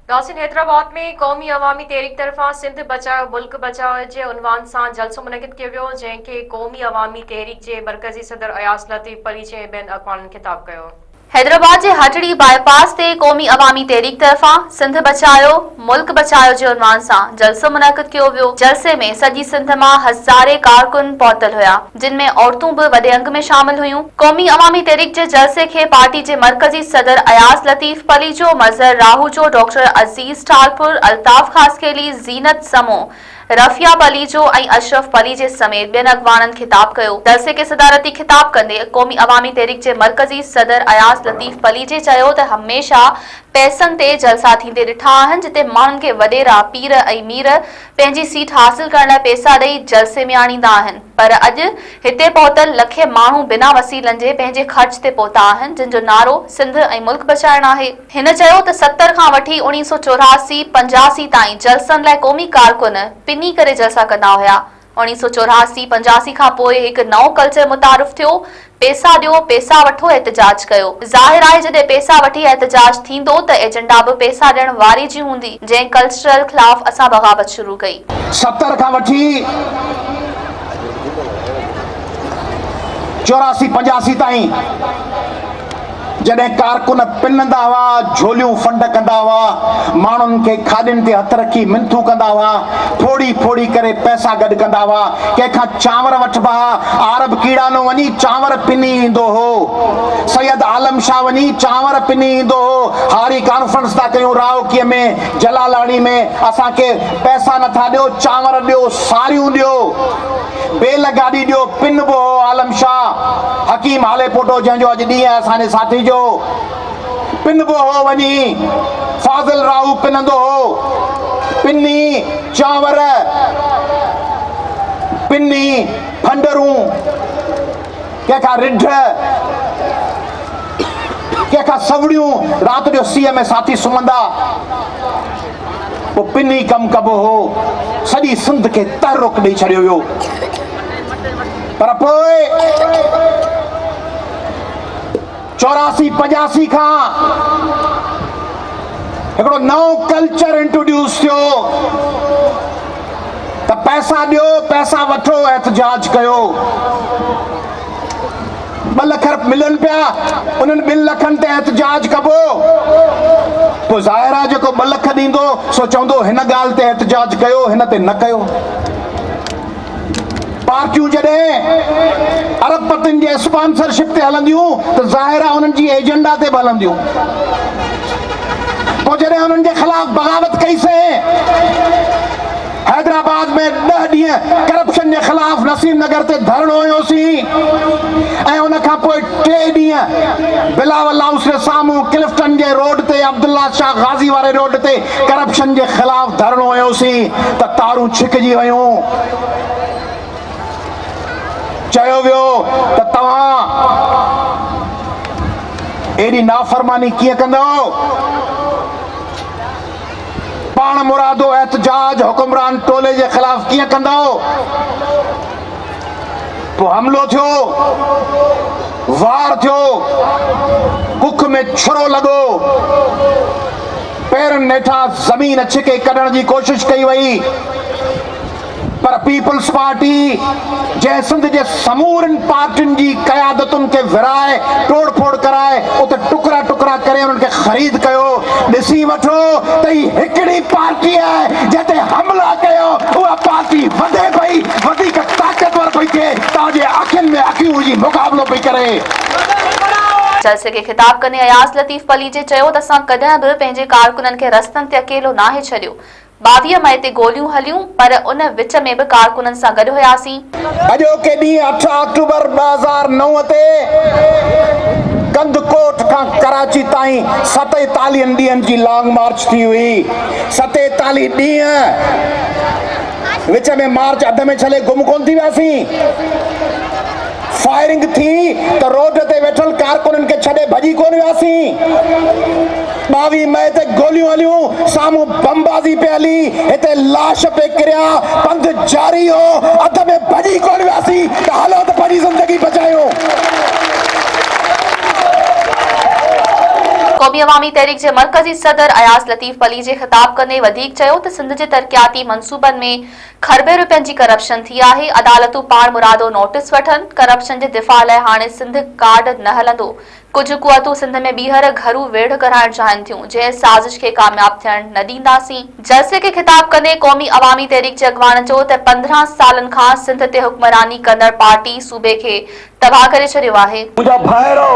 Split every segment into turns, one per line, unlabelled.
नासिन हैदराबाद में क़ौमी अवामी तहरीक तरफ़ां सिंध बचाओ मुल्क बचाओ जे उनवान सां जलसो मुनक़िद कयो वियो, जंहिंखे क़ौमी अवामी तहरीक जे मरकज़ी सदर अयास लतीफ़ पली जे ॿियनि अॻवाननि ख़िताब कयो। हैदराबाद जे हटड़ी बाईपास ते क़ौमी अवामी तहरीक तरफ़ां सिंध बचायो मुल्क बचायो जे उनवान सां जलसो मुनक़िद कयो वियो। जलसे में सॼी सिंध मां हज़ारे कारकुन पहुतल हुआ, जिन में औरतूं बि वॾे अंग में शामिल हुयूं। क़ौमी अवामी तहरीक जे जलसे खे पार्टी जे मरकज़ी सदर अयास लतीफ़ पली जो, मज़हर राहू जो, डॉक्टर अज़ीज़ ठाकुर, अल्ताफ़ ख़ासकेली, ज़ीनत समो, रफ़िया पली जो ऐं अशरफ पली जे समेत ॿियनि अॻवाननि ख़िताब कयो। जलसे खे सदारती ख़िताब कंदे क़ौमी अवामी तहरीक जे मरकज़ी सदर अयास लतीफ़ पली जे चयो त हमेशा पैसनि ते जलसा थींदे ॾिठा आहिनि, जिते माण्हुनि खे वॾेरा पीर ऐं मीर पंहिंजी सीट हासिल करण लाइ पैसा ॾेई जलसे में आणींदा आहिनि, पर अॼु हिते पहुतल लखे माण्हू बिना वसीलनि जे पंहिंजे ख़र्च ते पहुता आहिनि, जिन जो नारो सिंध ऐं मुल्क बचाइण आहे। हिन चयो त 70 खां वठी 1984-85 ताईं जलसनि लाइ क़ौमी कारकुन पिनी करे जलसा कंदा हुआ। 1984-85 खां पोइ हिकु नओं कल्चर मुतारिफ़ थियो, पैसा ॾियो पैसा वठो एहतजाज कयो। ज़ाहिर आहे जॾहिं पैसा वठी एहतजाज थींदो त एजेंडा बि पैसा ॾियण वारी जी हूंदी, जंहिं कल्चरल ख़िलाफ़ असां बग़ावत शुरू कई।
70 खां वठी 84-85 ताईं जॾहिं कारकुन पिनंदा हुआ, झोलियूं फंड कंदा हुआ, माण्हुनि खे खाॾियुनि ते हथ रखी मिनथूं कंदा हुआ, फोड़ी फोड़ी करे पैसा गॾु कंदा हुआ, कंहिंखां चांवर वठिबा, आरब कीड़ानो वञी चांवर पिनी ईंदो हो, सैयद आलम शाह वञी चांवर पिनी ईंदो हो। हारी कॉन्फ्रेंस था कयूं रावकीअ में, जलालाणी में, असांखे पैसा नथा ॾियो, चांवर ॾियो, साड़ियूं ॾियो, बेल गाॾी ॾियो, पिनबो हो आलम शाह। हकीम हाले पोटो जंहिंजो अॼु ॾींहुं आहे असांजे साथी जो, पिनबो हो वञी, फाज़िल राहू पिनंदो हो, पिनी चांवर, पिनी फंडरूं, कंहिंखां रिढ, कंहिंखां सवड़ियूं, राति जो सीअ में साथी सुम्हंदा, पोइ पिनी कमु कबो हो। सॼी सिंध खे तहरुक ॾेई छॾियो वियो। पर पोइ 84-85 खां हिकिड़ो नओं कल्चर इंट्रोड्यूस थियो त पैसा ॾियो पैसा वठो एहतजाज कयो। 2 लख मिलनि पिया, उन्हनि 2 लखनि ते एहतजाज कबो। पोइ ज़ाहिर आहे जेको 2 लख ॾींदो सो चवंदो हिन ॻाल्हि ते एहतजाज कयो, हिन ते न कयो। पार्टियूं जॾहिं अरबपतियुनि जे स्पॉन्सरशिप ते हलंदियूं त ज़ाहिर आहे उन्हनि जी एजेंडा ते बि हलंदियूं। पोइ जॾहिं उन्हनि जे ख़िलाफ़ बग़ावत कईसीं, हैदराबाद में 10 ॾींहं करप्शन जे ख़िलाफ़ नसीम नगर ते धरणो हुयोसीं, ऐं उन खां पोइ 3 ॾींहं बिलावल हाउस जे साम्हूं क्लिफ्टन जे रोड ते, अब्दुल्ला शाह गाज़ी वारे रोड ते करप्शन जे ख़िलाफ़ धरणो हुयोसीं त तारूं छिकिजी वयूं। चयो वियो त तव्हां एॾी नाफ़रमानी कीअं कंदो, पाण मुरादो एहतजाज हुकुमरान टोले जे ख़िलाफ़ कीअं कंदो। पोइ हमिलो थियो, वार थियो, कुख में छुरो लॻो, पेरनि नेठा ज़मीन छिके कढण जी कोशिश कई वई, पर पीपल्स पार्टी जंहिं सिंध जे समूरनि पार्टियुनि जी क़यादतुनि खे विराए तोड़ फोड़ कराए उते टुकड़ा टुकड़ा करे उन्हनि खे ख़रीद कयो। ॾिसी वठो त ही हिकिड़ी पार्टी आहे जिते हमला कयो, उहा पार्टी वधे पई, वधीक ताक़तवर पई थिए, तव्हांजे अखियुनि में अखियूं विझी मुक़ाबिलो पई करे।
जलसे खे ख़िताब कंदे अयास लतीफ़ पली जे चयो त असां कॾहिं बि पंहिंजे कारकुननि खे रस्तनि ते अकेलो नाहे छॾियो। 22 मई ते गोलियूं हलियूं, पर उन विच में बि कारकुननि सां गॾु हुयासीं।
अॼोके ॾींहुं 8 अक्टूबर 2009 ते कंदकोट खां कराची ताईं 47 ॾींहंनि जी लॉन्ग मार्च थी हुई। 47 ॾींहं विच में मार्च अध में छले गुम कोन थी वियासीं। फायरिंग थी त रोड ते वेठल कारकुननि खे छॾे भॼी कोन वियासीं। 22 मई ते गोलियूं हलियूं, साम्हूं बमबाज़ी पे हली, हिते लाश पे किरिया, पंध जारी हो, अध में भॼी कोन वियासीं त हलो त पंहिंजी ज़िंदगी बचायो।
क़ौमी अवामी तहरीक जे मरकज़ी सदर अयास लतीफ़ पली जे ख़िताब कंदे वधीक चयो त सिंध जे तरक़ियाती मंसूबनि में खरबे रुपयनि जी करप्शन थी आहे। अदालतूं पाण मुरादो नोटिस वठनि। करप्शन जे दिफ़ा लाइ हाणे सिंध कार्ड न हलंदो। कुछ कुवतूं सिंध में ॿीहर घरू वेढ़ कराइण चाहिनि थियूं, जंहिं साज़िश खे कामयाब थियण न ॾींदासीं। जलसे खे ख़िताब कंदे क़ौमी अवामी तहरीक जे अॻवान चयो त 15 सालनि खां सिंध ते हुक्मरानी कंदड़ पार्टी सूबे खे तबाह करे छॾियो आहे।
मुंहिंजा भाइरो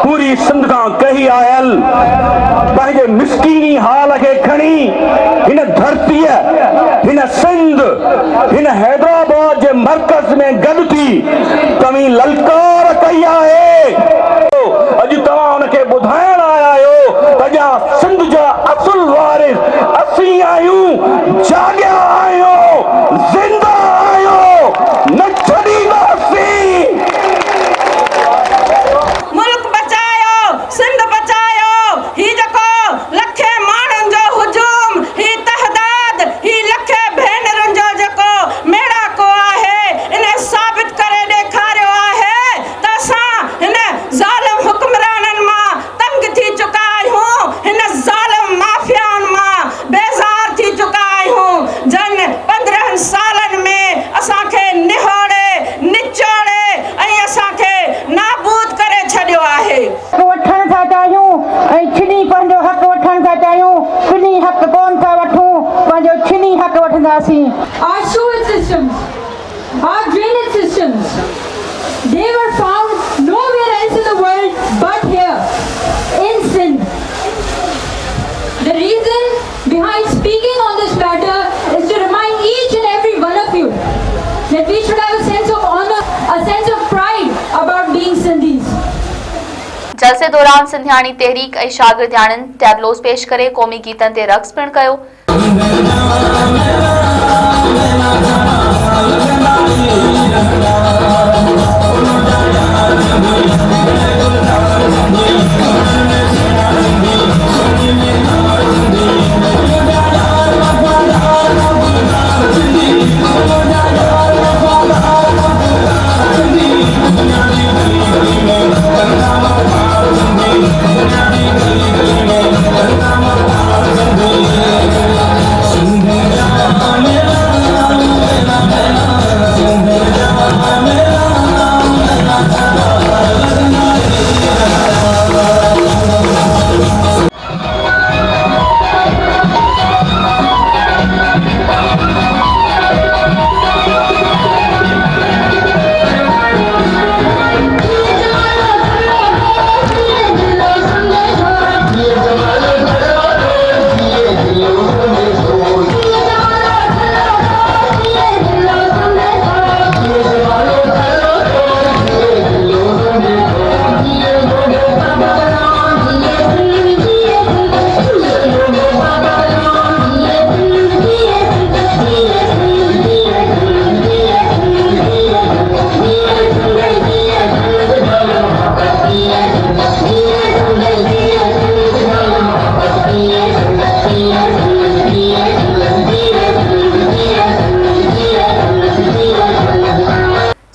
पूरी सिंध खां कही आयल पंहिंजे मिसकीनी हाल खे खणी हिन धरतीअ, हिन सिंध, हिन हैदराबाद जे मर्कज़ में गॾु थी तव्हीं ललकार कई आहे। अॼु तव्हां हुनखे ॿुधाइण आया आहियो त सिंध जा असुल वारिस असीं आहियूं, जाॻिया आहियूं, ज़िंदा आहियूं, न छॾींदासीं।
मुल्क बचायो, सिंध बचायो। ही जेको लखे माण्हुनि जो हुजूम, ही तहदाद, ही लखे भेनरुनि जो जेको मेड़ाको आहे, इन साबित करे ॾेखारियो आहे त असां हिन ज़ालिम हुक्मराननि मां तंग थी चुका आहियूं, हिन ज़ालिम माफ़ियाउनि मां बेज़ार थी चुका आहियूं। जन 15 सालनि में असांखे निहोड़े, निचोड़े ऐं असांखे नाबूद करे छॾियो आहे।
वठण था चाहियूं ऐं छिनी पंहिंजो हक़ वठण था चाहियूं। छिनी हक़ कोन था वठूं, पंहिंजो छिनी हक़ वठंदासीं।
Our sewage systems, our drainage systems, they were found nowhere else in the world but here, in Sindh. The reason behind speaking on this matter is to remind each and every one of you that we should have a sense of honor, a sense of pride about being Sindhis.
जलसे दौरान सिंधियाणी तहरीक ऐं शागिर्दियाणियुनि टैबलोस पेश करे क़ौमी गीतनि ते रक़्स पिणु कयो।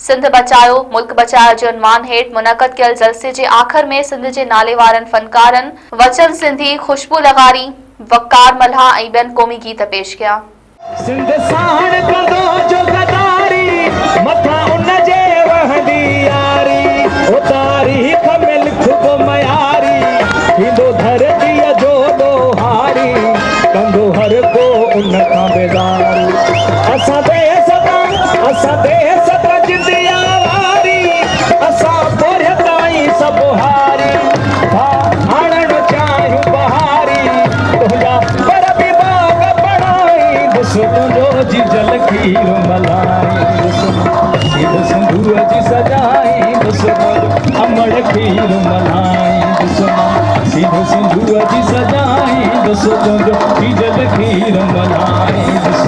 सिंध बचायो, मुल्क बचायो जे उन्वान हेठि मुनक़द कयल जलसे जे आख़िर में सिंध जे नाले वारनि फनकारनि वचन सिंधी, खुशबू लगारी, वकार मल्हा ऐं ॿियनि क़ौमी गीत पेश कया।
सिंध साण कंदो जो गदारी, मथां उन जे वहंदी यारी, ओ तारीख़ में लिखबो मयारी, थींदो धरतीअ जो ॾोहारी, कंदो हर को उन खां बेज़ार। असां देस सां जिंदिया वारी, असां पोइ ताईं सभु हारी, आणण चाहियूं बहारी, तुंहिंजा पर बि बाग बणाई, ॾिस तुंहिंजो जी जल खीर मलाई, ॾिस सिंधूअ जी सजाई, ॾिस अमड़ खीर मलाई, ॾिस सिंधूअ जी सजाई, ॾिस तुंहिंजो जी जल खीर मलाई, ॾिस